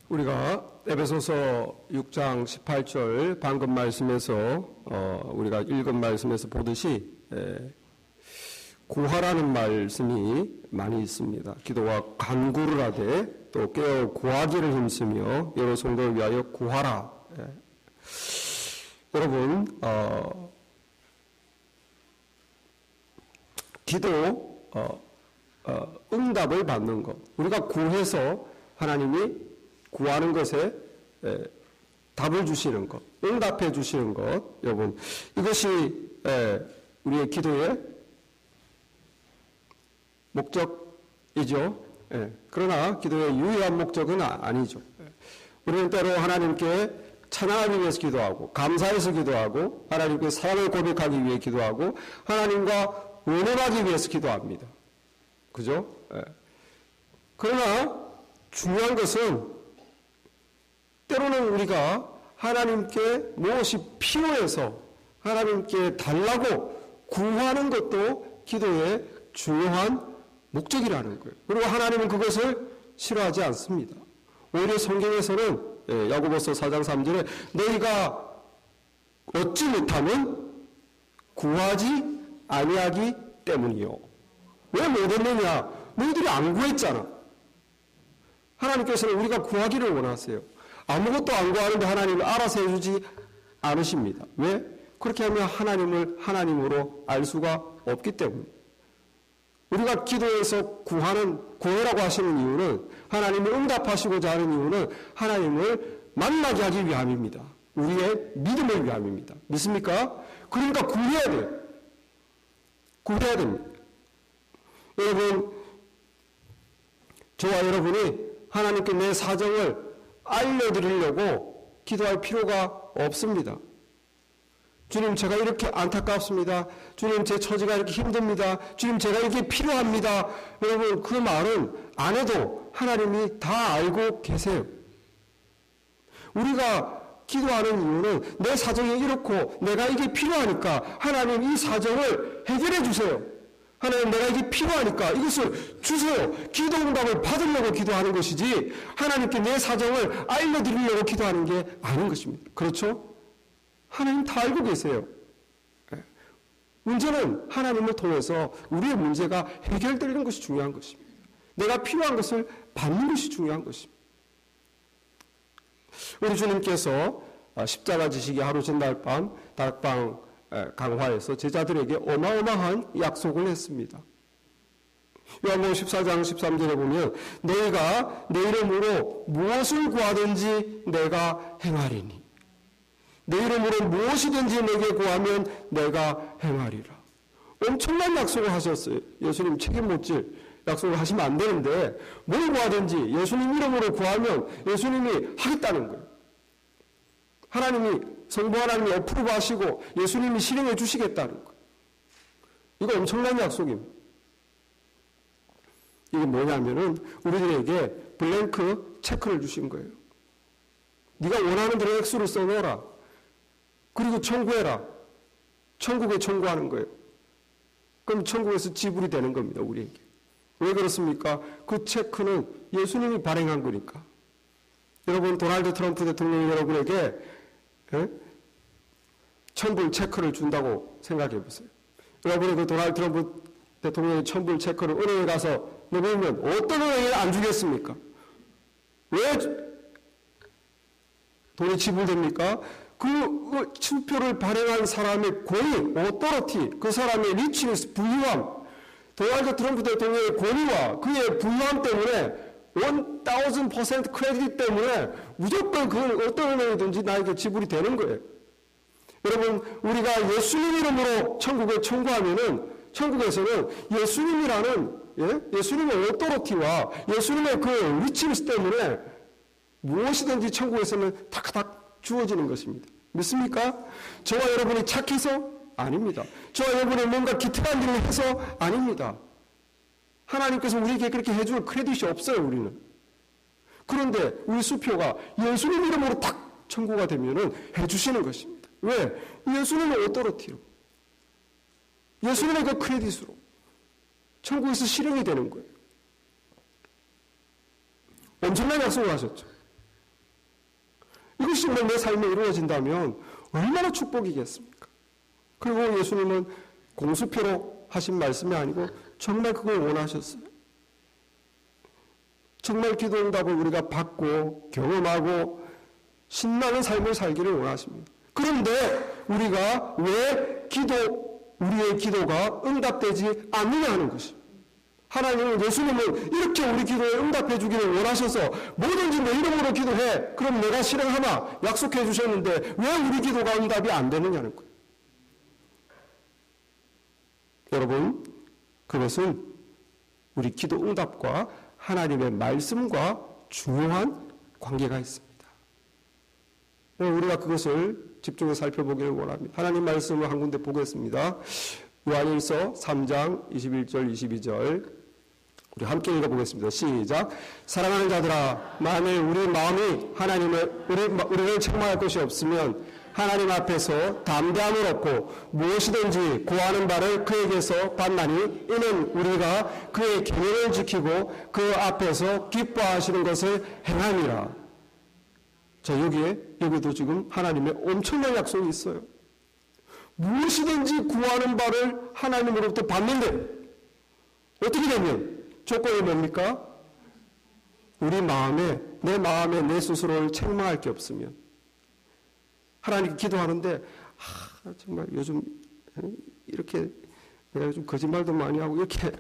우리가 에베소서 6장 18절 방금 말씀에서 우리가 읽은 말씀에서 보듯이 구하라는 말씀이 많이 있습니다. 기도와 간구를 하되 또 깨어 구하기를 힘쓰며 여러 성도를 위하여 구하라. 여러분 기도 응답을 받는 것, 우리가 구해서 하나님이 구하는 것에 답을 주시는 것, 응답해 주시는 것, 여러분 이것이 우리의 기도의 목적이죠. 그러나 기도의 유일한 목적은 아니죠. 우리는 때로 하나님께 찬양하기 위해서 기도하고 감사해서 기도하고 하나님께 사랑을 고백하기 위해 기도하고 하나님과 의논하기 위해서 기도합니다. 그죠? 그러나 중요한 것은 때로는 우리가 하나님께 무엇이 필요해서 하나님께 달라고 구하는 것도 기도의 중요한 목적이라는 거예요. 그리고 하나님은 그것을 싫어하지 않습니다. 오히려 성경에서는 야고보서 4장 3절에 너희가 얻지 못하면 구하지 아니하기 때문이요. 왜 못 얻느냐? 너희들이 안 구했잖아. 하나님께서는 우리가 구하기를 원하세요. 아무것도 안 구하는데 하나님을 알아서 해주지 않으십니다. 왜? 그렇게 하면 하나님을 하나님으로 알 수가 없기 때문에. 우리가 기도해서 구하라고 하시는 이유는 하나님을 응답하시고자 하는 이유는 하나님을 만나게 하기 위함입니다. 우리의 믿음을 위함입니다. 믿습니까? 그러니까 구해야 돼요. 구해야 됩니다. 여러분, 저와 여러분이 하나님께 내 사정을 알려드리려고 기도할 필요가 없습니다. 주님, 제가 이렇게 안타깝습니다. 주님, 제 처지가 이렇게 힘듭니다. 주님, 제가 이렇게 필요합니다. 여러분, 그 말은 안 해도 하나님이 다 알고 계세요. 우리가 기도하는 이유는 내 사정이 이렇고 내가 이게 필요하니까 하나님 이 사정을 해결해 주세요. 하나님, 내가 이게 필요하니까 이것을 주세요. 기도 응답을 받으려고 기도하는 것이지 하나님께 내 사정을 알려드리려고 기도하는 게 아닌 것입니다. 그렇죠? 하나님 다 알고 계세요. 문제는 하나님을 통해서 우리의 문제가 해결되는 것이 중요한 것입니다. 내가 필요한 것을 받는 것이 중요한 것입니다. 우리 주님께서 십자가 지시기 하루 전날 밤 다락방 강화에서 제자들에게 어마어마한 약속을 했습니다. 요한복음 14장 13절에 보면 너희가 내 이름으로 무엇을 구하든지 내가 행하리니 내 이름으로 무엇이든지 내게 구하면 내가 행하리라. 엄청난 약속을 하셨어요. 예수님 책임 못 질 약속을 하시면 안 되는데 뭘 구하든지 예수님 이름으로 구하면 예수님이 하겠다는 거예요. 하나님이 성부 하나님이 어프로브 하시고 예수님이 실행해 주시겠다는 거예요. 이거 엄청난 약속입니다. 이게 뭐냐면은 우리들에게 블랭크 체크를 주신 거예요. 네가 원하는 대로 액수를 써놓아라. 그리고 청구해라. 천국에 청구하는 거예요. 그럼 천국에서 지불이 되는 겁니다. 우리에게. 왜 그렇습니까? 그 체크는 예수님이 발행한 거니까. 여러분, 도널드 트럼프 대통령이 여러분에게 천불 체크를 준다고 생각해 보세요. 여러분이 그 도널드 트럼프 대통령의 천불 체크를 은행에 가서 내밀면 어떤 은행에 안 주겠습니까? 왜 돈이 지불됩니까? 그 투표를 발행한 사람의 권위, 오토리티, 그 사람의 리치니스, 부유함, 도널드 트럼프 대통령의 권위와 그의 부유함 때문에 1000% 크레딧 때문에 무조건 그 어떤 은행이든지 나에게 지불이 되는 거예요. 여러분, 우리가 예수님 이름으로 천국에 청구하면은 천국에서는 예수님이라는 예수님의 오토리티와 예수님의 그 리치니스 때문에 무엇이든지 천국에서는 탁탁 주어지는 것입니다. 믿습니까? 저와 여러분이 착해서? 아닙니다. 저와 여러분이 뭔가 기특한 일을 해서? 아닙니다. 하나님께서 우리에게 그렇게 해줄 크레딧이 없어요, 우리는. 그런데 우리 수표가 예수님 이름으로 탁 청구가 되면은 해주시는 것입니다. 왜? 예수님의 오토리티로. 예수님의 그 크레딧으로. 천국에서 실행이 되는 거예요. 엄청난 약속을 하셨죠. 이것이 내 삶에 이루어진다면 얼마나 축복이겠습니까? 그리고 예수님은 공수표로 하신 말씀이 아니고 정말 그걸 원하셨어요. 정말 기도 응답을 우리가 받고 경험하고 신나는 삶을 살기를 원하십니다. 그런데 우리가 왜 우리의 기도가 응답되지 않느냐 하는 것입니다. 하나님은, 예수님은 이렇게 우리 기도에 응답해 주기를 원하셔서 뭐든지 내 이름으로 기도해. 그럼 내가 실행하마 약속해 주셨는데 왜 우리 기도가 응답이 안 되느냐는 거예요. 여러분, 그것은 우리 기도 응답과 하나님의 말씀과 중요한 관계가 있습니다. 우리가 그것을 집중해서 살펴보기를 원합니다. 하나님 말씀을 한 군데 보겠습니다. 요한일서 3장 21절 22절 우리 함께 읽어보겠습니다. 시작. 사랑하는 자들아, 만일 우리 마음이 우리를 책망할 것이 없으면 하나님 앞에서 담대함을 얻고 무엇이든지 구하는 바를 그에게서 받나니 이는 우리가 그의 계명을 지키고 그 앞에서 기뻐하시는 것을 행함이라. 자, 여기도 지금 하나님의 엄청난 약속이 있어요. 무엇이든지 구하는 바를 하나님으로부터 받는데 어떻게 되면 조건이 뭡니까? 내 마음에 내 스스로를 책망할 게 없으면. 하나님께 기도하는데 정말 요즘 이렇게 내가 요즘 거짓말도 많이 하고 이렇게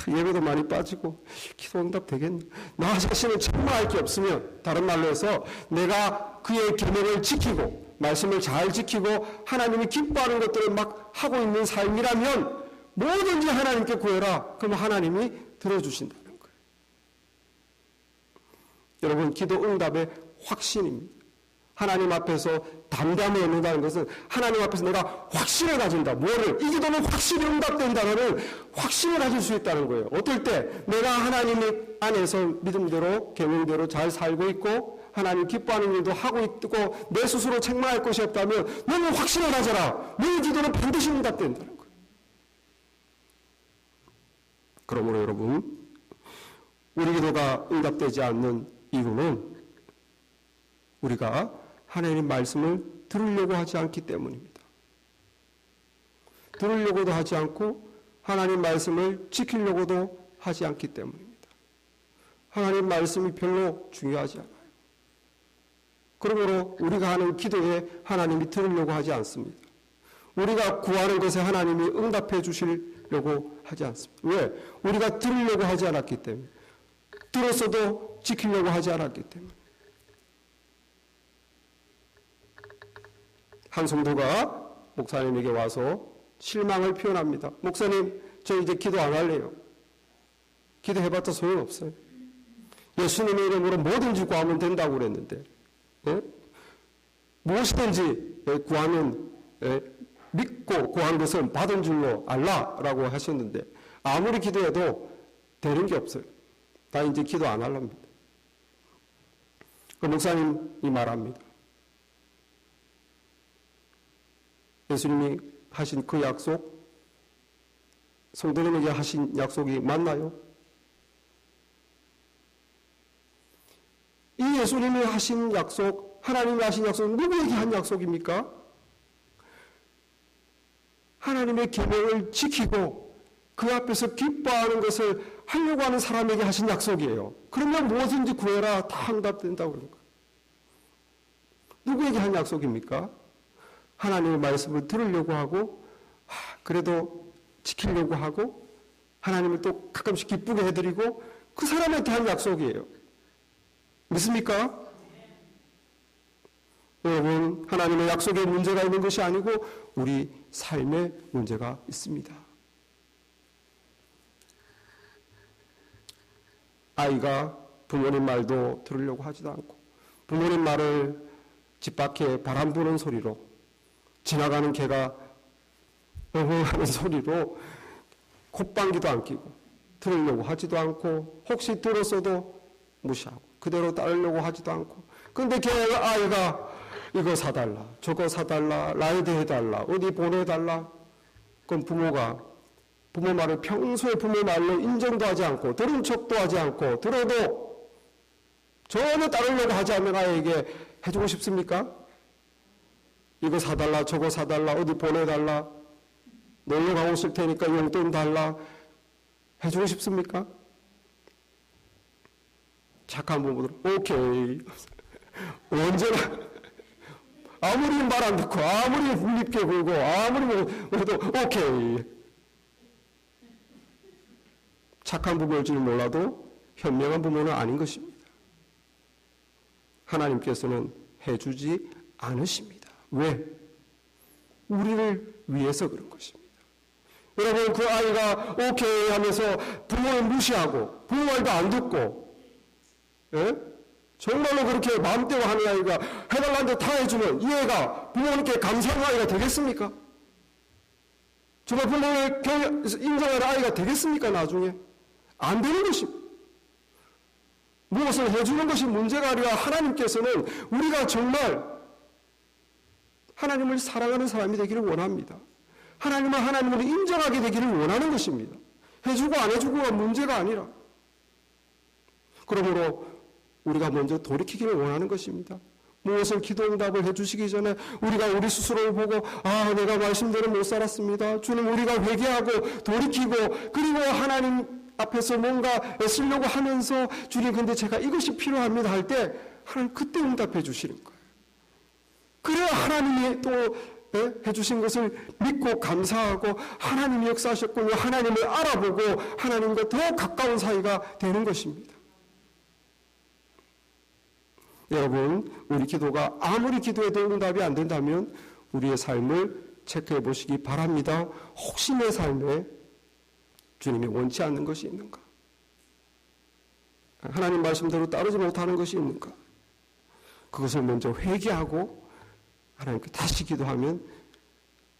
예배도 많이 빠지고 기도 응답 되겠나? 나 자신을 책망할 게 없으면, 다른 말로 해서 내가 그의 계명을 지키고 말씀을 잘 지키고 하나님이 기뻐하는 것들을 막 하고 있는 삶이라면 뭐든지 하나님께 구해라. 그럼 하나님이 들어주신다는 거예요. 여러분, 기도 응답의 확신입니다. 하나님 앞에서 담대함을 얻는다는 것은 하나님 앞에서 내가 확신을 가진다. 뭐를? 이 기도는 확실히 응답된다는 확신을 가질 수 있다는 거예요. 어떨 때? 내가 하나님 안에서 믿음대로 계명대로 잘 살고 있고 하나님 기뻐하는 일도 하고 있고 내 스스로 책망할 것이 없다면 너는 확신을 가져라. 내 기도는 반드시 응답된다는 거예요. 그러므로 여러분, 우리 기도가 응답되지 않는 이유는 우리가 하나님 말씀을 들으려고 하지 않기 때문입니다. 들으려고도 하지 않고 하나님 말씀을 지키려고도 하지 않기 때문입니다. 하나님 말씀이 별로 중요하지 않아요. 그러므로 우리가 하는 기도에 하나님이 들으려고 하지 않습니다. 우리가 구하는 것에 하나님이 응답해 주시려고 하지 않습니다. 왜? 우리가 들으려고 하지 않았기 때문에. 들었어도 지키려고 하지 않았기 때문에. 한 성도가 목사님에게 와서 실망을 표현합니다. 목사님, 저 이제 기도 안 할래요. 기도해봤자 소용없어요. 예수님의 이름으로 뭐든지 구하면 된다고 그랬는데, 무엇이든지 구하면 믿고 구한 것은 받은 줄로 알라라고 하셨는데 아무리 기도해도 되는 게 없어요. 나 이제 기도 안 할랍니다. 그 목사님이 말합니다. 예수님이 하신 그 약속, 성도님에게 하신 약속이 맞나요? 이 예수님이 하신 약속, 하나님이 하신 약속은 누구에게 한 약속입니까? 하나님의 계명을 지키고 그 앞에서 기뻐하는 것을 하려고 하는 사람에게 하신 약속이에요. 그러면 무엇인지 구해라, 다 응답된다고 그러는 거예요. 누구에게 한 약속입니까? 하나님의 말씀을 들으려고 하고 그래도 지키려고 하고 하나님을 또 가끔씩 기쁘게 해드리고 그 사람한테 한 약속이에요. 믿습니까? 여러분, 하나님의 약속에 문제가 있는 것이 아니고 우리 삶에 문제가 있습니다. 아이가 부모님 말도 들으려고 하지도 않고 부모님 말을 집 밖에 바람 부는 소리로 지나가는 개가 하는 소리로 콧방귀도 안 끼고 들으려고 하지도 않고 혹시 들었어도 무시하고 그대로 따르려고 하지도 않고 근데 아이가 이거 사달라 저거 사달라 라이드 해달라 어디 보내달라 그럼 부모 말을 평소에 부모 말로 인정도 하지 않고 들은 척도 하지 않고 들어도 전혀 따르려고 하지 않는 아이에게 해주고 싶습니까? 이거 사달라, 저거 사달라, 어디 보내달라, 놀러 가고 있을 테니까 용돈 달라 해주고 싶습니까? 착한 부모들은 오케이. 언제나 아무리 말 안 듣고 아무리 립게 굴고 아무리 뭐래도 오케이. 착한 부모일지는 몰라도 현명한 부모는 아닌 것입니다. 하나님께서는 해주지 않으십니다. 왜? 우리를 위해서 그런 것입니다. 여러분, 그 아이가 오케이 하면서 부모를 무시하고 부모 말도 안 듣고, 예? 정말로 그렇게 마음대로 하는 아이가 해달라는 데 다 해주면 이 애가 부모님께 감사하는 아이가 되겠습니까? 정말 부모를 인정하는 아이가 되겠습니까? 나중에 안 되는 것입니다. 무엇을 해주는 것이 문제가 아니라 하나님께서는 우리가 정말 하나님을 사랑하는 사람이 되기를 원합니다. 하나님은 하나님을 인정하게 되기를 원하는 것입니다. 해주고 안 해주고가 문제가 아니라. 그러므로 우리가 먼저 돌이키기를 원하는 것입니다. 무엇을 기도응답을 해주시기 전에 우리가 우리 스스로를 보고 내가 말씀대로 못 살았습니다. 주님, 우리가 회개하고 돌이키고 그리고 하나님 앞에서 뭔가 애쓰려고 하면서 주님, 근데 제가 이것이 필요합니다 할 때 하나님 그때 응답해 주시는 거예요. 그래야 하나님이 또 해주신 것을 믿고 감사하고 하나님이 역사하셨군요, 하나님을 알아보고 하나님과 더 가까운 사이가 되는 것입니다. 여러분, 우리 기도가 아무리 기도해도 응답이 안 된다면 우리의 삶을 체크해 보시기 바랍니다. 혹시 내 삶에 주님이 원치 않는 것이 있는가? 하나님 말씀대로 따르지 못하는 것이 있는가? 그것을 먼저 회개하고 하나님께 다시 기도하면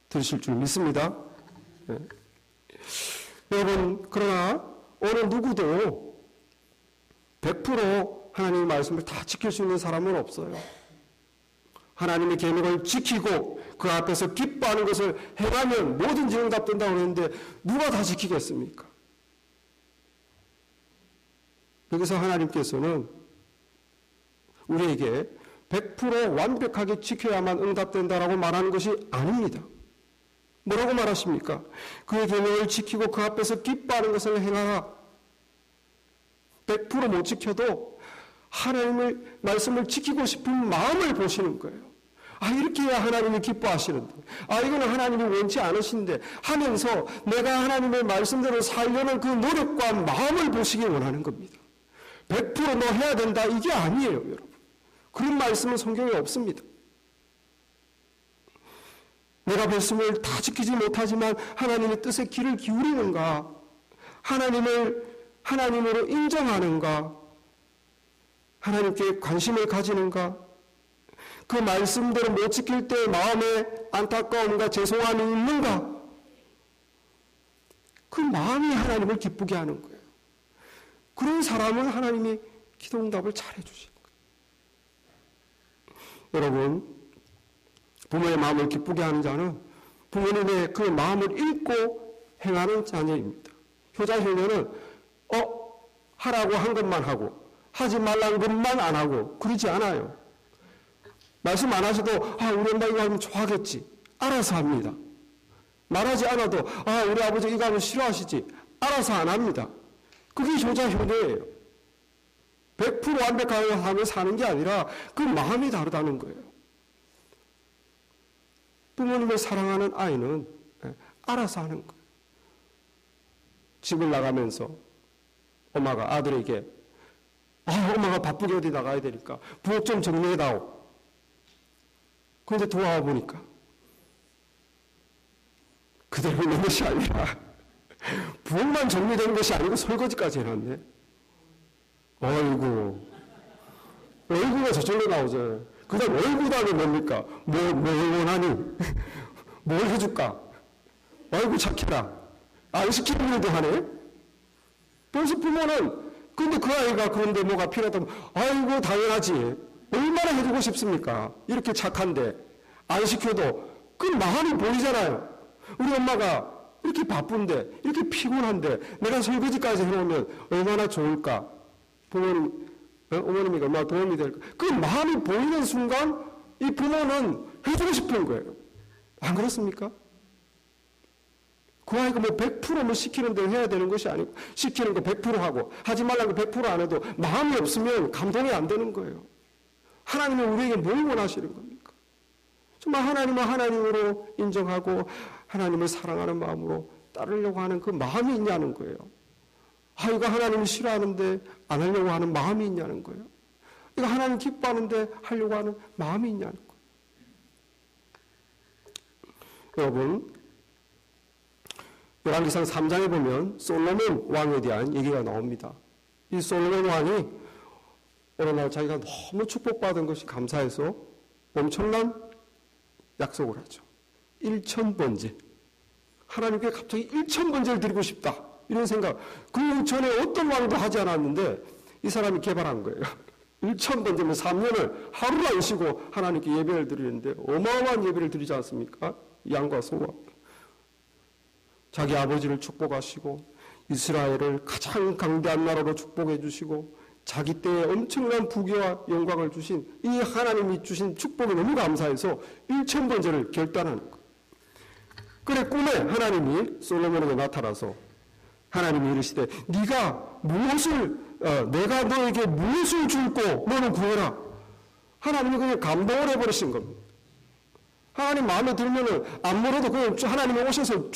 들으실 줄 믿습니다. 네. 여러분, 그러나 어느 누구도 100% 하나님의 말씀을 다 지킬 수 있는 사람은 없어요. 하나님의 계명을 지키고 그 앞에서 기뻐하는 것을 행하면 뭐든지 응답된다고 그랬는데 누가 다 지키겠습니까? 여기서 하나님께서는 우리에게 100% 완벽하게 지켜야만 응답된다라고 말하는 것이 아닙니다. 뭐라고 말하십니까? 그의 계명을 지키고 그 앞에서 기뻐하는 것을 행하라. 100% 못 지켜도 하나님의 말씀을 지키고 싶은 마음을 보시는 거예요. 이렇게 해야 하나님이 기뻐하시는데, 이거는 하나님이 원치 않으신데 하면서 내가 하나님의 말씀대로 살려는 그 노력과 마음을 보시기 원하는 겁니다. 100% 너 해야 된다, 이게 아니에요, 여러분. 그런 말씀은 성경에 없습니다. 내가 말씀을 다 지키지 못하지만 하나님의 뜻에 귀를 기울이는가, 하나님으로 인정하는가, 하나님께 관심을 가지는가, 그 말씀대로 못 지킬 때 마음에 안타까움과 죄송함이 있는가, 그 마음이 하나님을 기쁘게 하는 거예요. 그런 사람은 하나님이 기도응답을 잘 해주시는 거예요. 여러분, 부모의 마음을 기쁘게 하는 자는 부모님의 그 마음을 읽고 행하는 자녀입니다. 효자 효녀는 하라고 한 것만 하고 하지 말라는 것만 안 하고 그러지 않아요. 말씀 안 하셔도 우리 엄마 이거 하면 좋아하겠지, 알아서 합니다. 말하지 않아도 우리 아버지 이거 하면 싫어하시지, 알아서 안 합니다. 그게 효자 효녀예요. 100% 완벽하게 하며 사는 게 아니라 그 마음이 다르다는 거예요. 부모님을 사랑하는 아이는 알아서 하는 거예요. 집을 나가면서 엄마가 아들에게 엄마가 바쁘게 어디 나가야 되니까 부엌 좀 정리해다오. 그런데 돌아와 보니까 그대로 있는 것이 아니라 부엌만 정리되는 것이 아니고 설거지까지 해놨네. 얼굴가 저절로 나오죠. 그 다음 얼굴 다음에 뭡니까? 뭘 원하니? 뭘 해줄까? 아이고 착해라. 안 시키는 일도 하네? 그래서 부모는, 근데 그 아이가 그런데 뭐가 필요하다면, 아이고 당연하지. 얼마나 해주고 싶습니까? 이렇게 착한데 안 시켜도 그 마음이 보이잖아요. 우리 엄마가 이렇게 바쁜데, 이렇게 피곤한데 내가 설거지까지 해놓으면 얼마나 좋을까? 부모님 어머님이 얼마나 도움이 될까. 그 마음이 보이는 순간 이 부모는 해주고 싶은 거예요. 안 그렇습니까? 그 아이가 뭐 100% 시키는 대로 해야 되는 것이 아니고, 시키는 거 100% 하고 하지 말라는 거 100% 안 해도 마음이 없으면 감동이 안 되는 거예요. 하나님은 우리에게 뭘 원하시는 겁니까? 정말 하나님을 하나님으로 인정하고 하나님을 사랑하는 마음으로 따르려고 하는 그 마음이 있냐는 거예요. 이거 하나님이 싫어하는데 안 하려고 하는 마음이 있냐는 거예요. 이거 하나님 기뻐하는데 하려고 하는 마음이 있냐는 거예요. 여러분, 열왕기상 3장에 보면 솔로몬 왕에 대한 얘기가 나옵니다. 이 솔로몬 왕이 어느 날 자기가 너무 축복받은 것이 감사해서 엄청난 약속을 하죠. 1000번째. 하나님께 갑자기 1000번째를 드리고 싶다. 이런 생각. 그 전에 어떤 왕도 하지 않았는데 이 사람이 개발한 거예요. 1000번째면 3년을 하루도 안 쉬고 하나님께 예배를 드리는데 어마어마한 예배를 드리지 않습니까? 양과 소와. 자기 아버지를 축복하시고 이스라엘을 가장 강대한 나라로 축복해 주시고 자기 때에 엄청난 부귀와 영광을 주신 이 하나님이 주신 축복이 너무 감사해서 1000번째를 결단하는 거예요. 그래 꿈에 하나님이 솔로몬에게 나타나서 하나님이 이르시되 네가 무엇을 내가 너에게 무엇을 줄고 너는 구해라. 하나님이 그냥 감동을 해버리신 겁니다. 하나님 마음에 들면은 안 물어도 그냥 하나님이 오셔서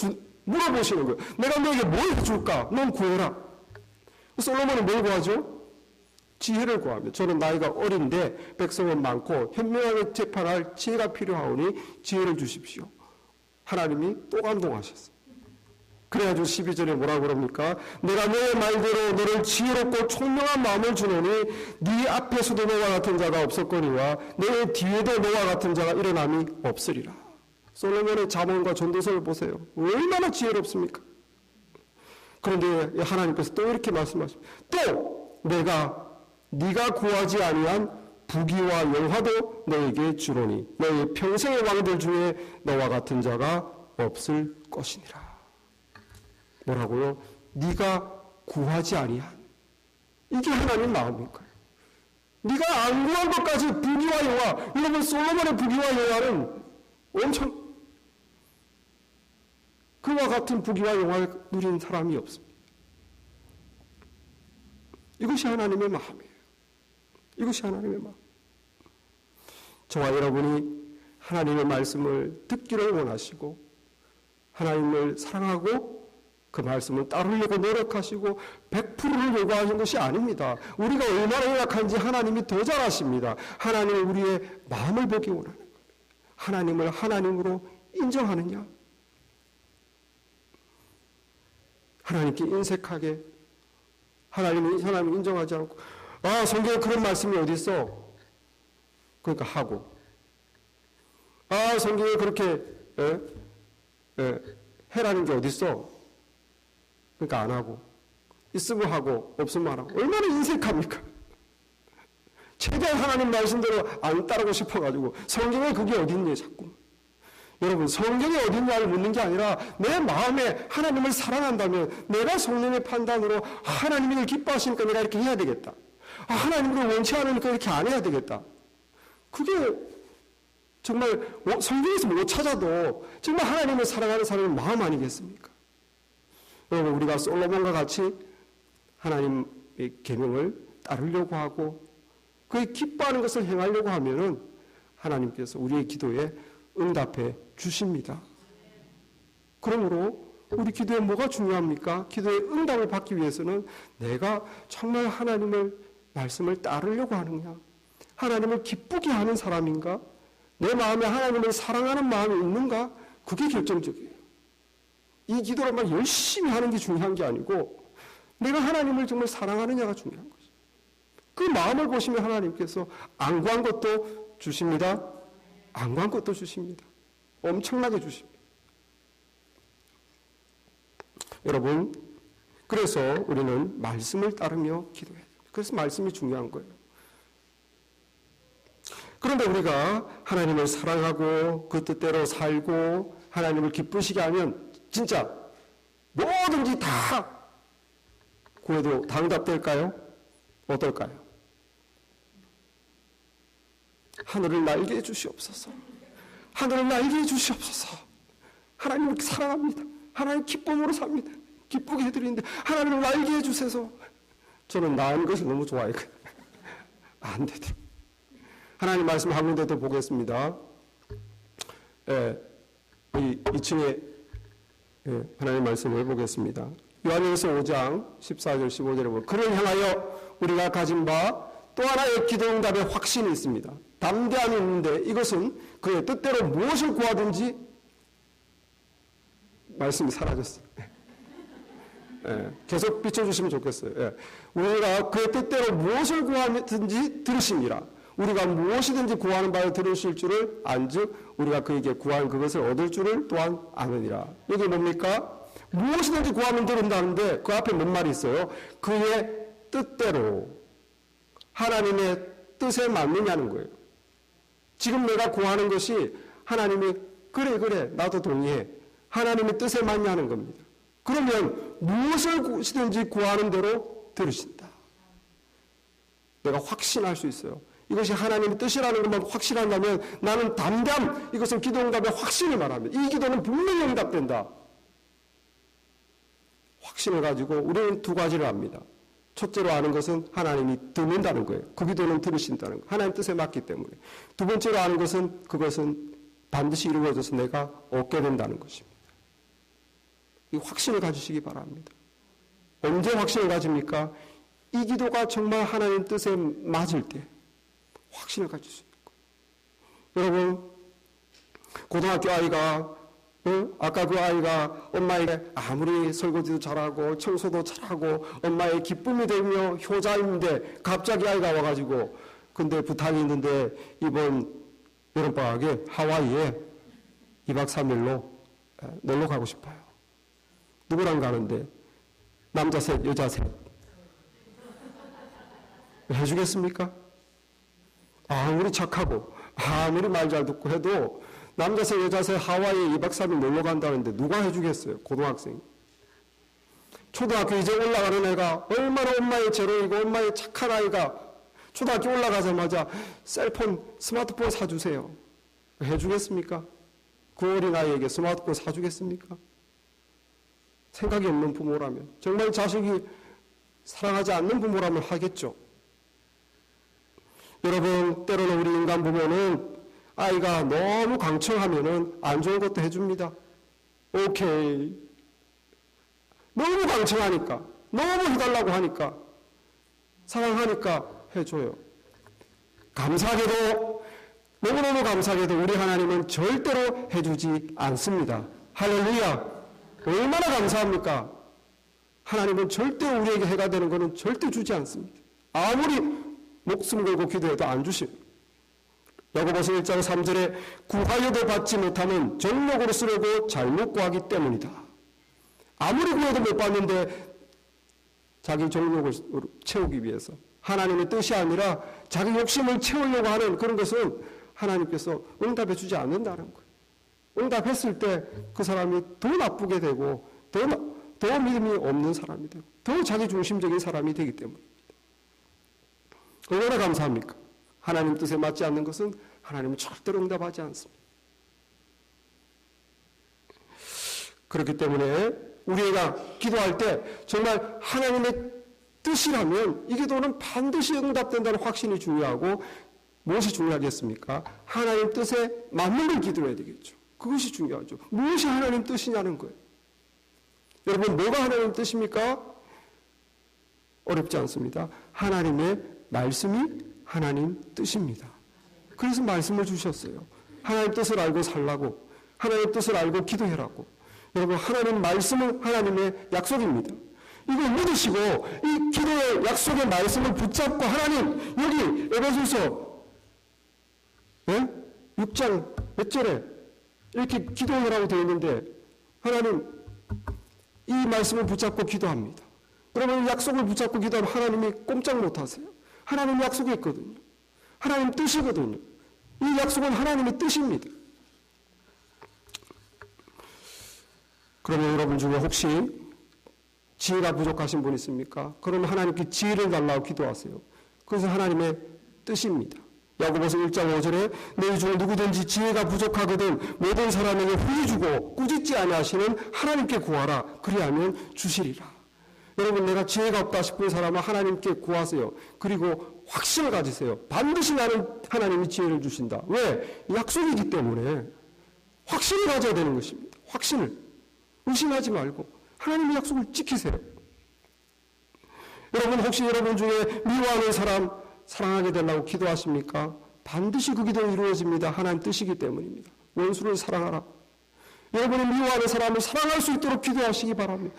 물어보시는 거예요. 내가 너에게 뭘 줄까? 넌 구해라. 솔로몬은 뭘 구하죠? 지혜를 구하며 저는 나이가 어린데 백성은 많고 현명하게 재판할 지혜가 필요하오니 지혜를 주십시오. 하나님이 또 감동하셨어요. 그래가지고 12절에 뭐라고 그럽니까? 내가 너의 말대로 너를 지혜롭고 총명한 마음을 주노니 네 앞에서도 너와 같은 자가 없었거니와 너의 뒤에도 너와 같은 자가 일어남이 없으리라. 솔로몬의 잠언과 전도서를 보세요. 얼마나 지혜롭습니까? 그런데 하나님께서 또 이렇게 말씀하십니다. 또 네가 구하지 아니한 부귀와 영화도 너에게 주노니 너의 평생의 왕들 중에 너와 같은 자가 없을 것이니라. 뭐라고요? 네가 구하지 아니한. 이게 하나님 마음일까요? 네가 안 구한 것까지 부귀와 영화. 여러분 솔로몬의 부귀와 영화는 엄청 그와 같은 부귀와 영화를 누린 사람이 없습니다. 이것이 하나님의 마음이에요. 이것이 하나님의 마음. 저와 여러분이 하나님의 말씀을 듣기를 원하시고 하나님을 사랑하고 그 말씀을 따르려고 노력하시고 100%를 요구하는 것이 아닙니다. 우리가 얼마나 연약한지 하나님이 더 잘 아십니다. 하나님은 우리의 마음을 보기 원하는 거예요. 하나님을 하나님으로 인정하느냐? 하나님께 인색하게 하나님을 인정하지 않고 성경에 그런 말씀이 어디 있어? 그러니까 하고 성경에 그렇게 해라는 게 어디 있어? 그러니까 안 하고 있으면 하고 없으면 안 하고 얼마나 인색합니까? 최대한 하나님 말씀대로 안 따르고 싶어가지고 성경에 그게 어디 있니 자꾸. 여러분 성경이 어디 있냐를 묻는 게 아니라 내 마음에 하나님을 사랑한다면 내가 성령의 판단으로 하나님이 이걸 기뻐하시니까 내가 이렇게 해야 되겠다. 하나님이 이걸 원치 않으니까 이렇게 안 해야 되겠다. 그게 정말 성경에서 못 찾아도 정말 하나님을 사랑하는 사람의 마음 아니겠습니까? 여러분 우리가 솔로몬과 같이 하나님의 계명을 따르려고 하고 그에 기뻐하는 것을 행하려고 하면은 하나님께서 우리의 기도에 응답해 주십니다. 그러므로 우리 기도에 뭐가 중요합니까? 기도의 응답을 받기 위해서는 내가 정말 하나님의 말씀을 따르려고 하느냐? 하나님을 기쁘게 하는 사람인가? 내 마음에 하나님을 사랑하는 마음이 있는가? 그게 결정적이에요. 이 기도를 막 열심히 하는 게 중요한 게 아니고 내가 하나님을 정말 사랑하느냐가 중요한 거죠. 그 마음을 보시면 하나님께서 안 구한 것도 주십니다. 안 구한 것도 주십니다. 엄청나게 주십니다. 여러분, 그래서 우리는 말씀을 따르며 기도해야 됩니다. 그래서 말씀이 중요한 거예요. 그런데 우리가 하나님을 사랑하고 그 뜻대로 살고 하나님을 기쁘시게 하면 진짜 뭐든지 다 구해도 다 응답될까요? 어떨까요? 하늘을 날게 해주시옵소서. 하늘을 날게 해주시옵소서. 하나님을 사랑합니다. 하나님 기쁨으로 삽니다. 기쁘게 해드리는데 하나님을 날게 해주세요. 저는 나은 것을 너무 좋아해요. 안 되더라고요. 하나님 말씀 한 군데 더 보겠습니다. 이 2층에 하나님 말씀을 보겠습니다. 요한일서 5장 14절 15절에 보면 그를 향하여 우리가 가진 바 또 하나의 기도 응답의 확신이 있습니다. 담대함이 있는데 이것은 그의 뜻대로 무엇을 구하든지 말씀이 사라졌어요. 계속 비춰주시면 좋겠어요. 우리가 그의 뜻대로 무엇을 구하든지 들으심이라. 우리가 무엇이든지 구하는 바를 들으실 줄을 안즉 우리가 그에게 구한 그것을 얻을 줄을 또한 아느니라. 이게 뭡니까? 무엇이든지 구하면 들은다는데 그 앞에 뭔 말이 있어요? 그의 뜻대로 하나님의 뜻에 맞느냐는 거예요. 지금 내가 구하는 것이 하나님이 그래 나도 동의해. 하나님의 뜻에 맞냐는 겁니다. 그러면 무엇이든지 구하는 대로 들으신다. 내가 확신할 수 있어요. 이것이 하나님의 뜻이라는 것만 확신한다면 나는 담대함, 이것은 기도 응답의 확신을 말합니다. 이 기도는 분명히 응답된다. 확신을 가지고 우리는 두 가지를 압니다. 첫째로 아는 것은 하나님이 듣는다는 거예요. 그 기도는 들으신다는 거예요. 하나님 뜻에 맞기 때문에. 두 번째로 아는 것은 그것은 반드시 이루어져서 내가 얻게 된다는 것입니다. 이 확신을 가지시기 바랍니다. 언제 확신을 가집니까? 이 기도가 정말 하나님 뜻에 맞을 때 확신을 가질 수 있는 거예요. 여러분, 고등학교 아이가 아까 그 아이가 엄마에게 아무리 설거지도 잘하고 청소도 잘하고 엄마의 기쁨이 되며 효자인데 갑자기 아이가 와가지고 근데 부탁이 있는데 이번 여름방학에 하와이에 2박 3일로 놀러 가고 싶어요. 누구랑 가는데? 남자 셋, 여자 셋. 해주겠습니까? 아무리 착하고 아무리 말 잘 듣고 해도 남자 셋, 여자 셋 하와이에 2박 3일 놀러 간다는데 누가 해주겠어요? 고등학생. 초등학교 이제 올라가는 애가 얼마나 엄마의 재롱이고 엄마의 착한 아이가 초등학교 올라가자마자 셀폰, 스마트폰 사주세요. 해주겠습니까? 그 어린아이에게 스마트폰 사주겠습니까? 생각이 없는 부모라면, 정말 자식이 사랑하지 않는 부모라면 하겠죠. 여러분, 때로는 우리 인간 부모는 아이가 너무 강청하면은 안 좋은 것도 해줍니다. 오케이. 너무 강청하니까, 너무 해달라고 하니까, 사랑하니까 해줘요. 감사하게도, 너무너무 감사하게도 우리 하나님은 절대로 해주지 않습니다. 할렐루야. 얼마나 감사합니까? 하나님은 절대 우리에게 해가 되는 것은 절대 주지 않습니다. 아무리 목숨 걸고 기도해도 안 주십니다. 야고보서 1장 3절에 구하여도 받지 못하면 정욕으로 쓰려고 잘못 구하기 때문이다. 아무리 구해도 못 받는데 자기 정욕을 채우기 위해서 하나님의 뜻이 아니라 자기 욕심을 채우려고 하는 그런 것은 하나님께서 응답해 주지 않는다는 거예요. 응답했을 때 그 사람이 더 나쁘게 되고 더 믿음이 없는 사람이 되고 더 자기 중심적인 사람이 되기 때문입니다. 얼마나 감사합니까? 하나님 뜻에 맞지 않는 것은 하나님은 절대로 응답하지 않습니다. 그렇기 때문에 우리가 기도할 때 정말 하나님의 뜻이라면 이 기도는 반드시 응답된다는 확신이 중요하고 무엇이 중요하겠습니까? 하나님 뜻에 맞는 걸 기도해야 되겠죠. 그것이 중요하죠. 무엇이 하나님 뜻이냐는 거예요. 여러분, 뭐가 하나님 뜻입니까? 어렵지 않습니다. 하나님의 말씀이 하나님 뜻입니다. 그래서 말씀을 주셨어요. 하나님 뜻을 알고 살라고, 하나님 뜻을 알고 기도해라고. 여러분, 하나님 말씀은 하나님의 약속입니다. 이걸 믿으시고 이 기도의 약속의 말씀을 붙잡고 하나님, 여기 에베소서 6장 몇 절에 이렇게 기도하라고 되어 있는데 하나님 이 말씀을 붙잡고 기도합니다. 그러면 약속을 붙잡고 기도하면 하나님이 꼼짝 못하세요. 하나님 약속이 있거든요. 하나님 뜻이거든요. 이 약속은 하나님의 뜻입니다. 그러면 여러분 중에 혹시 지혜가 부족하신 분 있습니까? 그러면 하나님께 지혜를 달라고 기도하세요. 그것은 하나님의 뜻입니다. 야고보서 1장 5절에 너희 중 누구든지 지혜가 부족하거든 모든 사람에게 후히 주고 꾸짖지 아니하시는 하나님께 구하라. 그리하면 주시리라. 여러분, 내가 지혜가 없다 싶은 사람은 하나님께 구하세요. 그리고 확신을 가지세요. 반드시 나는 하나님이 지혜를 주신다. 왜? 약속이기 때문에 확신을 가져야 되는 것입니다. 확신을. 의심하지 말고 하나님의 약속을 지키세요. 여러분, 혹시 여러분 중에 미워하는 사람 사랑하게 되려고 기도하십니까? 반드시 그 기도는 이루어집니다. 하나님 뜻이기 때문입니다. 원수를 사랑하라. 여러분이 미워하는 사람을 사랑할 수 있도록 기도하시기 바랍니다.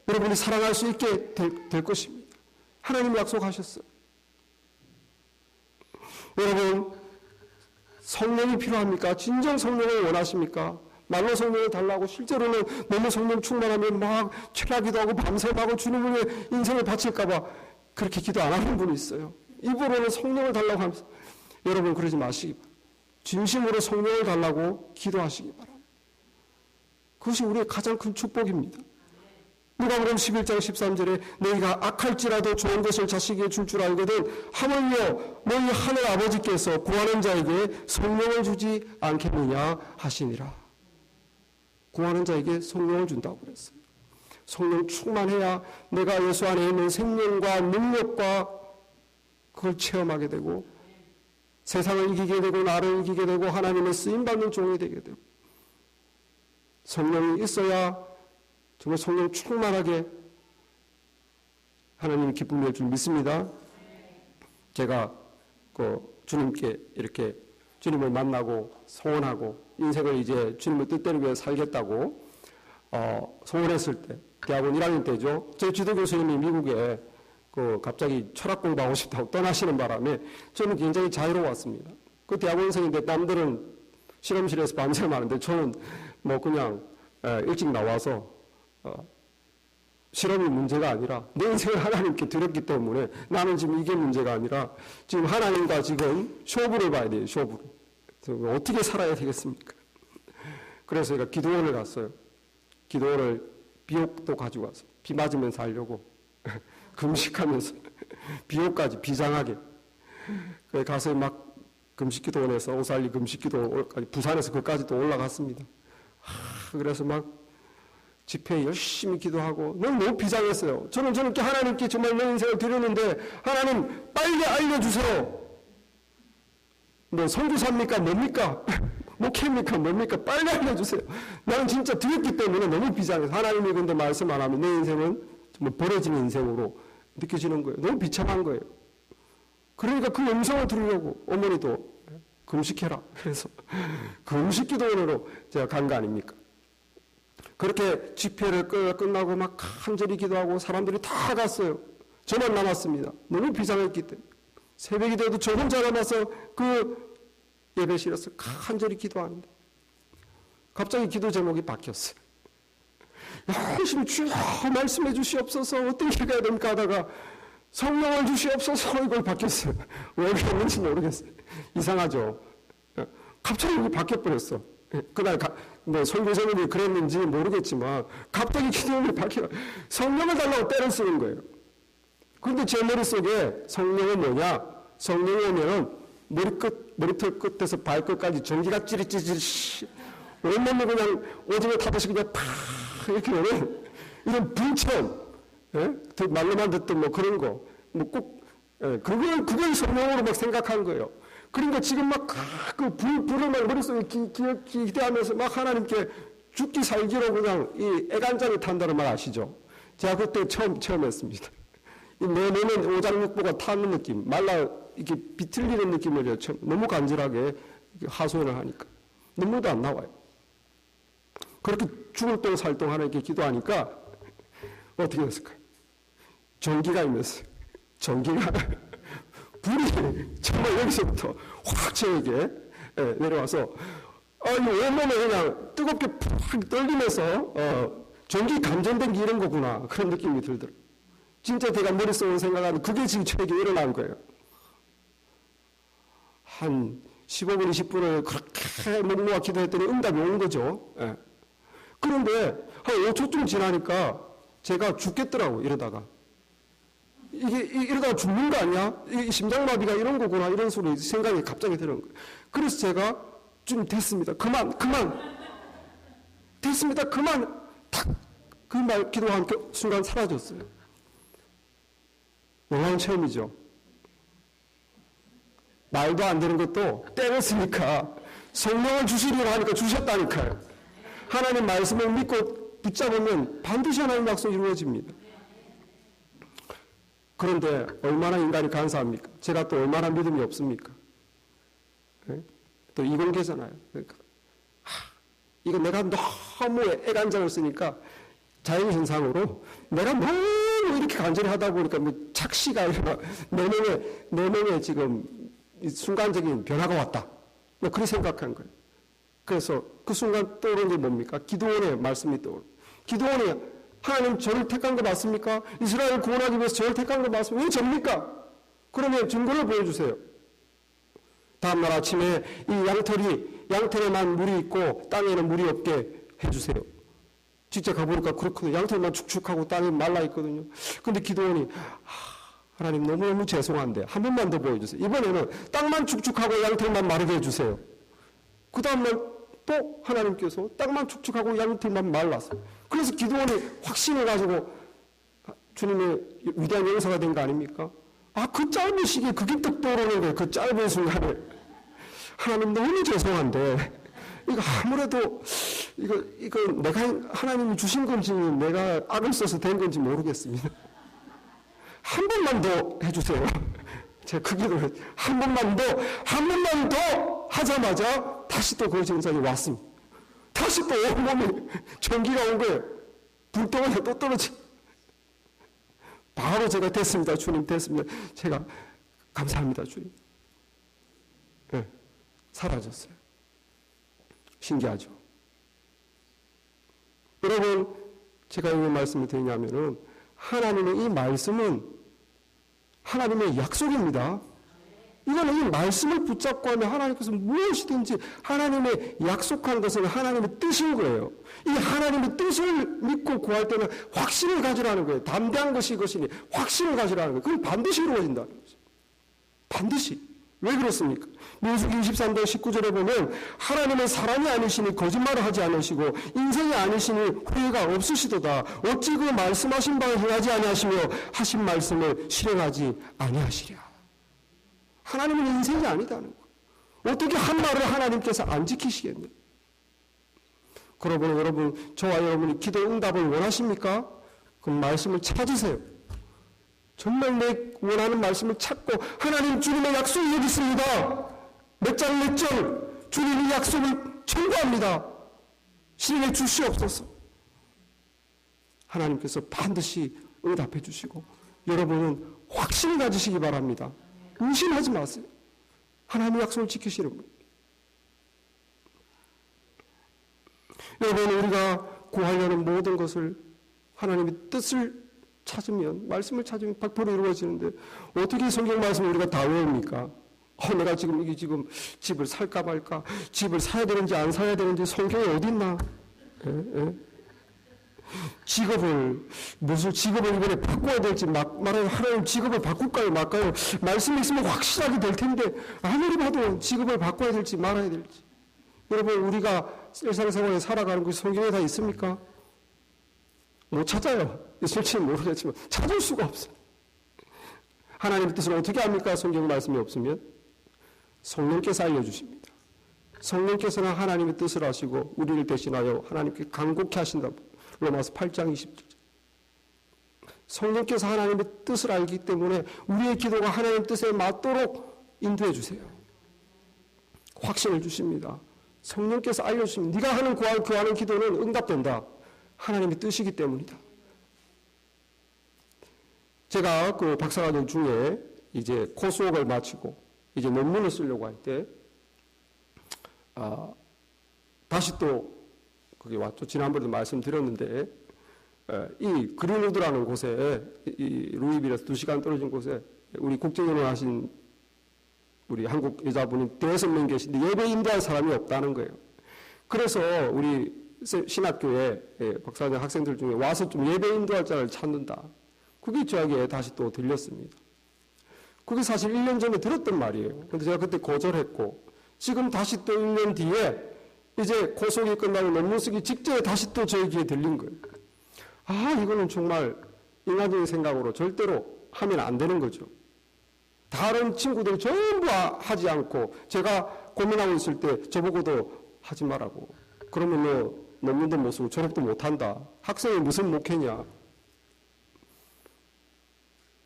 여러분이 사랑할 수 있게 될 것입니다. 하나님이 약속하셨어요. 여러분, 성령이 필요합니까? 진정 성령을 원하십니까? 말로 성령을 달라고 실제로는 너무 성령 충만하면 막 철야기도 하고 밤새하고 주님의 인생을 바칠까봐 그렇게 기도 안 하는 분이 있어요. 입으로는 성령을 달라고 하면서 여러분 그러지 마시기 바랍니다. 진심으로 성령을 달라고 기도하시기 바랍니다. 그것이 우리의 가장 큰 축복입니다. 누가복음 11장 13절에 너희가 악할지라도 좋은 것을 자식에게 줄 줄 알거든 하물며 너희 하늘 아버지께서 구하는 자에게 성령을 주지 않겠느냐 하시니라. 구하는 자에게 성령을 준다고 그랬어요. 성령 충만해야 내가 예수 안에 있는 생명과 능력과 그걸 체험하게 되고 세상을 이기게 되고 나를 이기게 되고 하나님의 쓰임받는 종이 되게 되고 성령이 있어야 정말 성령 충만하게 하나님이 기쁨을 줄 믿습니다. 제가 주님께 이렇게 주님을 만나고 소원하고 인생을 이제 주님의 뜻대로 위해 살겠다고 소원했을 때 대학원 1학년 때죠. 제 지도 교수님이 미국에 갑자기 철학 공부하고 싶다고 떠나시는 바람에 저는 굉장히 자유로웠습니다. 그 대학원생인데 남들은 실험실에서 밤새 하는데 저는 뭐 그냥 일찍 나와서 실험이 문제가 아니라 내 인생을 하나님께 드렸기 때문에 나는 지금 이게 문제가 아니라 지금 하나님과 지금 쇼부를 봐야 돼요. 쇼부를. 어떻게 살아야 되겠습니까? 그래서 제가 기도원을 갔어요. 기도원을 비옥도 가지고 와서 비 맞으면서 하려고 금식하면서 비옥까지 비장하게 가서 막 금식기도원에서 오살리 금식기도원까지 부산에서 그까지도 올라갔습니다. 그래서 막 집회에 열심히 기도하고 너무 비장했어요. 저는 이렇게 하나님께 정말 내 인생을 드렸는데 하나님 빨리 알려주세요. 뭐 선교사입니까? 뭡니까? 목회입니까? 뭡니까? 빨리 알려주세요. 나는 진짜 드렸기 때문에 너무 비장해서 하나님이 근데 말씀 안 하면 내 인생은 정말 버려진 인생으로 느껴지는 거예요. 너무 비참한 거예요. 그러니까 그 음성을 들으려고 어머니도 금식해라. 그래서 금식기도원으로 제가 간 거 아닙니까? 그렇게 집회를 끝나고 막 간절히 기도하고 사람들이 다 갔어요. 저만 남았습니다. 너무 비장했기 때문에. 새벽이 돼도 저 혼자 남아서 그 예배실에서 간절히 기도하는데 갑자기 기도 제목이 바뀌었어요. 열심히 주여 말씀해 주시옵소서 어떻게 가야 됩니까 하다가 성령을 주시옵소서 이걸 바뀌었어요. 왜 그랬는지 모르겠어요. 이상하죠. 갑자기 이게 바뀌어버렸어. 그날 뭐 설교자님이 그랬는지 모르겠지만 갑자기 기도문이 바뀌어 성령을 달라고 때를 쓰는 거예요. 그런데 제 머릿속에 성령은 뭐냐? 성령이 오면 머리털 끝에서 발끝까지 전기가 찌릿찌릿 온몸을 그냥 오징어 타듯이 그냥 팍 이렇게 오는 이런 불처럼 말로만 듣던 뭐 그런 거 뭐 꼭 그걸 성령으로 막 생각한 거예요. 그러니까 지금 막 그 불을 막 머릿속에 기대하면서 막 하나님께 죽기 살기로 그냥 이 애간장이 탄다는 말 아시죠? 제가 그때 처음 체험했습니다. 내 몸에 오장육부가 타는 느낌, 말라 이렇게 비틀리는 느낌을 처음 너무 간절하게 하소연을 하니까 눈물도 안 나와요. 그렇게 죽을 똥 살 똥 하나님께 기도하니까 어떻게 됐을까요? 전기가 임했어요. 전기가 불이 정말 여기서부터 확 저에게 내려와서 이 온몸에 그냥 뜨겁게 팍 떨리면서 전기 감전된 게 이런 거구나 그런 느낌이 들더라고요. 진짜 제가 머릿속으로 생각하는 그게 지금 저에게 일어난 거예요. 한 15분 20분을 그렇게 묵묵하 기도했더니 응답이 온 거죠. 그런데 한 5초쯤 지나니까 제가 죽겠더라고요. 이러다가 이러다가 죽는 거 아니야? 이 심장마비가 이런 거구나. 이런 소리 생각이 갑자기 드는 거예요. 그래서 제가 좀 됐습니다. 그만. 됐습니다. 그만. 탁. 그 말 기도한 순간 사라졌어요. 놀라운 체험이죠. 말도 안 되는 것도 때렸으니까 성령을 주시려고 하니까 주셨다니까요. 하나님 말씀을 믿고 붙잡으면 반드시 하나님 약속이 이루어집니다. 그런데 얼마나 인간이 간사합니까? 제가 또 얼마나 믿음이 없습니까? 네? 또 이공계잖아요. 그러니까 이거 내가 너무 애간장을 쓰니까 자연현상으로 내가 너무 이렇게 간절히 하다 보니까 뭐 착시가 아니라 내 몸에 지금 순간적인 변화가 왔다. 뭐 그렇게 생각한 거예요. 그래서 그 순간 떠오른 게 뭡니까? 기드온의 말씀이 떠오르. 기드온이 하나님 저를 택한 거 맞습니까? 이스라엘을 구원하기 위해서 저를 택한 거 맞습니까? 왜 접니까? 그러면 증거를 보여주세요. 다음날 아침에 이 양털에만 물이 있고 땅에는 물이 없게 해주세요. 직접 가보니까 그렇거든요. 양털만 축축하고 땅이 말라있거든요. 근데 기드온이 하나님 너무너무 죄송한데 한 번만 더 보여주세요. 이번에는 땅만 축축하고 양털만 마르게 해주세요. 그 다음날 또 하나님께서 땅만 축축하고 양털만 말랐어요. 그래서 기드온이 확신을 가지고 주님의 위대한 용사가 된 거 아닙니까? 그 짧은 시기에 그게 떡 떠오르는 거예요. 그 짧은 순간에. 하나님 너무 죄송한데 이거 아무래도 이거 내가 하나님이 주신 건지 내가 악을 써서 된 건지 모르겠습니다. 한 번만 더 해주세요. 제가 그 기도를 한 번만 더 하자마자 다시 또 그 증상이 왔습니다. 다시 또 온몸에 전기가 온 거예요. 불덩어리가 또 떨어지. 바로 제가 됐습니다. 주님 됐습니다. 제가 감사합니다. 주님. 네, 사라졌어요. 신기하죠. 여러분 제가 왜 말씀을 드리냐면은 하나님의 이 말씀은 하나님의 약속입니다. 이거는 이 말씀을 붙잡고 하면 하나님께서 무엇이든지 하나님의 약속한 것은 하나님의 뜻인 거예요. 이 하나님의 뜻을 믿고 구할 때는 확신을 가지라는 거예요. 담대한 것이 이것이니 확신을 가지라는 거예요. 그럼 반드시 이루어진다는 거죠. 반드시. 왜 그렇습니까? 민수기 23장 19절에 보면 하나님은 사람이 아니시니 거짓말을 하지 않으시고 인생이 아니시니 후회가 없으시도다. 어찌 그 말씀하신 바를 행하지 아니하시며 하신 말씀을 실행하지 아니하시랴. 하나님은 인생이 아니다는 거예요. 어떻게 한 말을 하나님께서 안 지키시겠냐? 그러므로 여러분, 저와 여러분이 기도 응답을 원하십니까? 그럼 말씀을 찾으세요. 정말 내 원하는 말씀을 찾고 하나님 주님의 약속이 여기 있습니다. 몇 장 몇 절 주님의 약속을 청구합니다. 실행해 주시옵소서. 하나님께서 반드시 응답해 주시고 여러분은 확신을 가지시기 바랍니다. 의심하지 마세요. 하나님의 약속을 지키시는 분. 여러분 우리가 구하려는 모든 것을 하나님의 뜻을 찾으면 말씀을 찾으면 100% 이루어지는데 어떻게 성경 말씀을 우리가 다 외웁니까? 내가 지금 집을 살까 말까 집을 사야 되는지 안 사야 되는지 성경에 어디 있나? 무슨 직업을 이번에 바꿔야 될지 말아요. 하나님 직업을 바꿀까요 말까요? 말씀이 있으면 확실하게 될 텐데 아무리 봐도 직업을 바꿔야 될지 말아야 될지. 여러분 우리가 일상생활에 살아가는 것이 성경에 다 있습니까? 못 찾아요. 있을지는 모르겠지만 찾을 수가 없어요. 하나님의 뜻을 어떻게 합니까? 성경 말씀이 없으면 성령께서 알려주십니다. 성령께서는 하나님의 뜻을 아시고 우리를 대신하여 하나님께 간곡히 하신다. 로마서 8장 20절. 성령께서 하나님의 뜻을 알기 때문에 우리의 기도가 하나님의 뜻에 맞도록 인도해 주세요. 확신을 주십니다. 성령께서 알려주십니다. 네가 하는 구하는 기도는 응답된다. 하나님의 뜻이기 때문이다. 제가 그 박사과정 중에 이제 코스웍을 마치고 이제 논문을 쓰려고 할 때 다시 또 거기 왔죠. 지난번에도 말씀드렸는데 이 그린우드라는 곳에 이 루이빌에서 2시간 떨어진 곳에 우리 국제연구원 하신 우리 한국 여자분이 5명 계신데 예배 인도할 사람이 없다는 거예요. 그래서 우리 신학교에 박사과정 학생들 중에 와서 좀 예배 인도할 자를 찾는다. 그게 저에게 다시 또 들렸습니다. 그게 사실 1년 전에 들었던 말이에요. 근데 제가 그때 거절했고, 지금 다시 또 1년 뒤에 이제 고속이 끝나고 논문 쓰기 직전에 다시 또 저의 귀에 들린 거예요. 아, 이거는 정말 인간적인 생각으로 절대로 하면 안 되는 거죠. 다른 친구들이 전부 하지 않고 제가 고민하고 있을 때 저보고도 하지 말라고. 그러면 너 논문도 못 쓰고 졸업도 못 한다. 학생이 무슨 목회냐.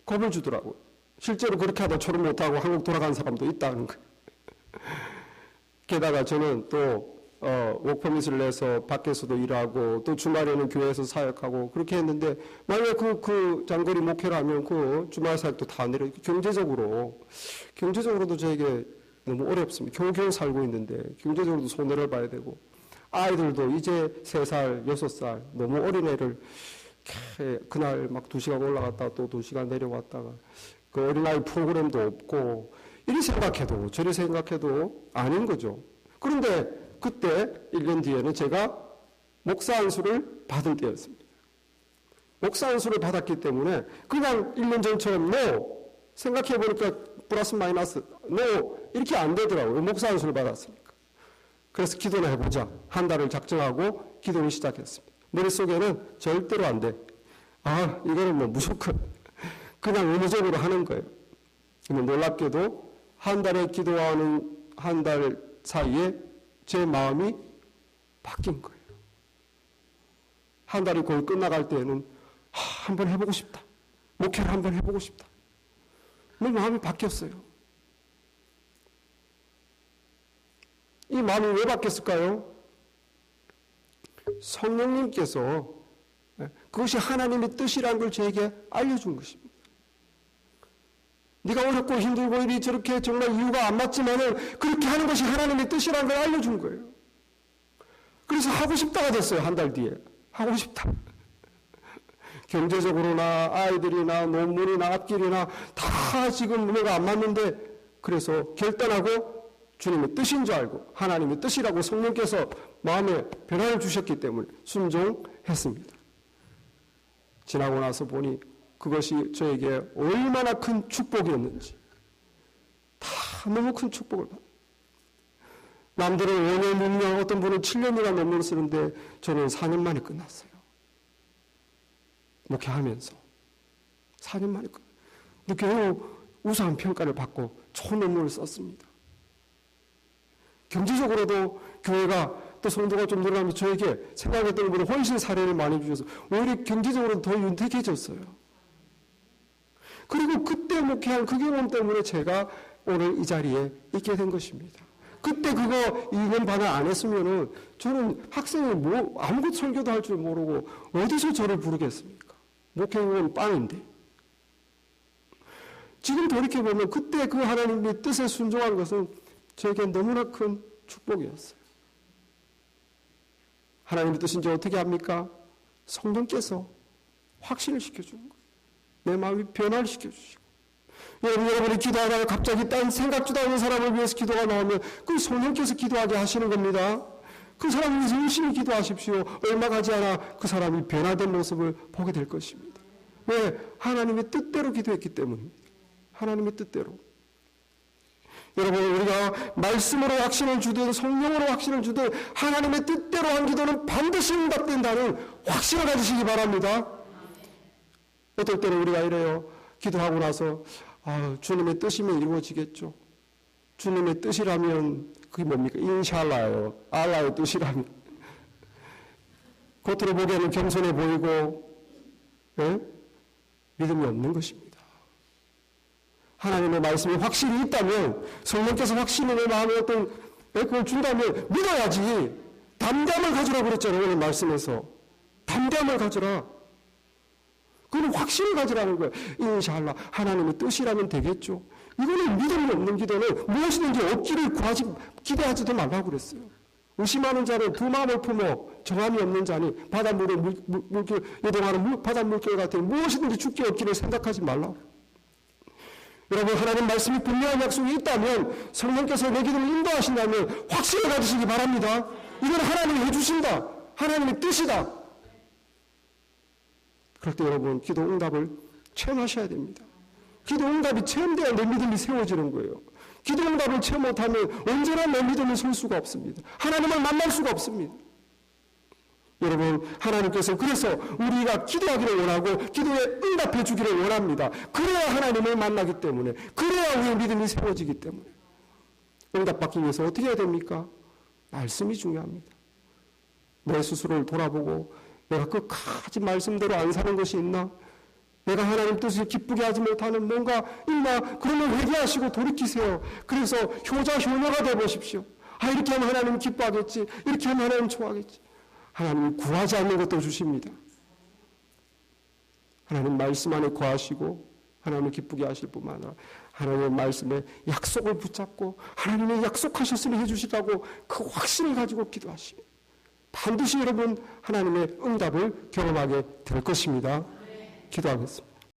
겁을 주더라고요. 실제로 그렇게 하다 졸업 못하고 한국 돌아간 사람도 있다는 거예요. 게다가 저는 또 워크퍼밋을 내서 밖에서도 일하고 또 주말에는 교회에서 사역하고 그렇게 했는데 만약에 그 장거리 목회를 하면 그 주말 사역도 다 내려 경제적으로도 저에게 너무 어렵습니다. 겨우겨우 살고 있는데 경제적으로도 손해를 봐야 되고 아이들도 이제 3살, 6살 너무 어린애를 그날 막 2시간 올라갔다가 또 2시간 내려왔다가 그 어린아이 프로그램도 없고 이리 생각해도 저리 생각해도 아닌 거죠. 그런데 그때 1년 뒤에는 제가 목사 안수를 받을 때였습니다. 목사 안수를 받았기 때문에 그냥 1년 전처럼 생각해보니까 플러스 마이너스 이렇게 안 되더라고요. 목사 안수를 받았으니까. 그래서 기도를 해보자. 한 달을 작정하고 기도를 시작했습니다. 머릿속에는 절대로 안 돼. 아, 이거는 뭐 무조건 그냥 의무적으로 하는 거예요. 근데 놀랍게도 한 달에 기도하는 한 달 사이에 제 마음이 바뀐 거예요. 한 달이 거의 끝나갈 때에는 한번 해보고 싶다. 목회를 한번 해보고 싶다. 내 마음이 바뀌었어요. 이 마음이 왜 바뀌었을까요? 성령님께서 그것이 하나님의 뜻이라는 걸 저에게 알려준 것입니다. 네가 어렵고 힘들고 이리 저렇게 정말 이유가 안 맞지만은 그렇게 하는 것이 하나님의 뜻이라는 걸 알려준 거예요. 그래서 하고 싶다가 됐어요. 한 달 뒤에. 하고 싶다. 경제적으로나 아이들이나 논문이나 앞길이나 다 지금 뭔가 안 맞는데 그래서 결단하고 주님의 뜻인 줄 알고 하나님의 뜻이라고 성령께서 마음에 변화를 주셨기 때문에 순종했습니다. 지나고 나서 보니 그것이 저에게 얼마나 큰 축복이었는지 다 너무 큰 축복을 받아요. 남들은 5년, 6년, 어떤 분은 7년이나 논문을 쓰는데 저는 4년 만에 끝났어요. 목회하면서 4년 만에 끝났어요. 근데 겨우 우수한 평가를 받고 좋은 논문을 썼습니다. 경제적으로도 교회가 또 성도가 좀 늘어나면서 저에게 생각했던 것보다 훨씬 사례를 많이 주셔서 오히려 경제적으로 더 윤택해졌어요. 그리고 그때 목회한 그 경험 때문에 제가 오늘 이 자리에 있게 된 것입니다. 그때 그거 2년 반을 안 했으면은 저는 학생이 아무것도 설교도 할 줄 모르고 어디서 저를 부르겠습니까? 목회는 빵인데. 지금 돌이켜보면 그때 그 하나님의 뜻에 순종한 것은 저에게 너무나 큰 축복이었어요. 하나님의 뜻인지 어떻게 합니까? 성령께서 확신을 시켜주는 거예요. 내 마음이 변화를 시켜주시고 여러분이 기도하다가 갑자기 딴 생각지도 않은 사람을 위해서 기도가 나오면 그 성령께서 기도하게 하시는 겁니다. 그 사람을 위해서 열심히 기도하십시오. 얼마 가지 않아 그 사람이 변화된 모습을 보게 될 것입니다. 왜? 하나님의 뜻대로 기도했기 때문입니다. 하나님의 뜻대로. 여러분 우리가 말씀으로 확신을 주든 성령으로 확신을 주든 하나님의 뜻대로 한 기도는 반드시 응답된다는 확신을 가지시기 바랍니다. 어떨 때는 우리가 이래요. 기도하고 나서 주님의 뜻이면 이루어지겠죠. 주님의 뜻이라면 그게 뭡니까? 인샬라요. 알라의 뜻이라면. 겉으로 보기에는 겸손해 보이고 믿음이 없는 것입니다. 하나님의 말씀에 확신이 있다면 성령께서 확신을 내 마음에 어떤 그걸 준다면 믿어야지. 담대함을 가지라 그랬잖아요. 오늘 말씀에서. 담대함을 가지라. 그건 확신을 가지라는 거예요. 인샬라 하나님의 뜻이라면 되겠죠. 이거는 믿음이 없는 기도는 무엇이든지 얻기를 기대하지도 말라고 그랬어요. 의심하는 자는 두 마음을 품어 정함이 없는 자니 바닷물에 물결 요동하는 바닷물결 같은 무엇이든지 죽게 얻기를 생각하지 말라고. 여러분 하나님 말씀이 분명한 약속이 있다면 성령께서 내 기도를 인도하신다면 확신을 가지시기 바랍니다. 이건 하나님이 해주신다. 하나님의 뜻이다. 그럴 때 여러분 기도 응답을 체험하셔야 됩니다. 기도 응답이 체험돼야 내 믿음이 세워지는 거예요. 기도 응답을 체험 못하면 언제나 내 믿음이 설 수가 없습니다. 하나님을 만날 수가 없습니다. 여러분, 하나님께서 그래서 우리가 기도하기를 원하고 기도에 응답해 주기를 원합니다. 그래야 하나님을 만나기 때문에, 그래야 우리의 믿음이 세워지기 때문에. 응답받기 위해서 어떻게 해야 됩니까? 말씀이 중요합니다. 내 스스로를 돌아보고 내가 끝까지 말씀대로 안 사는 것이 있나? 내가 하나님 뜻을 기쁘게 하지 못하는 뭔가 있나? 그러면 회개하시고 돌이키세요. 그래서 효자 효녀가 되어보십시오. 아, 이렇게 하면 하나님 기뻐하겠지, 이렇게 하면 하나님 좋아하겠지. 하나님이 구하지 않는 것도 주십니다. 하나님 말씀 안에 거하시고 하나님을 기쁘게 하실 뿐만 아니라 하나님의 말씀에 약속을 붙잡고 하나님의 약속하셨으니 해주시라고 그 확신을 가지고 기도하시면 반드시 여러분 하나님의 응답을 경험하게 될 것입니다. 기도하겠습니다.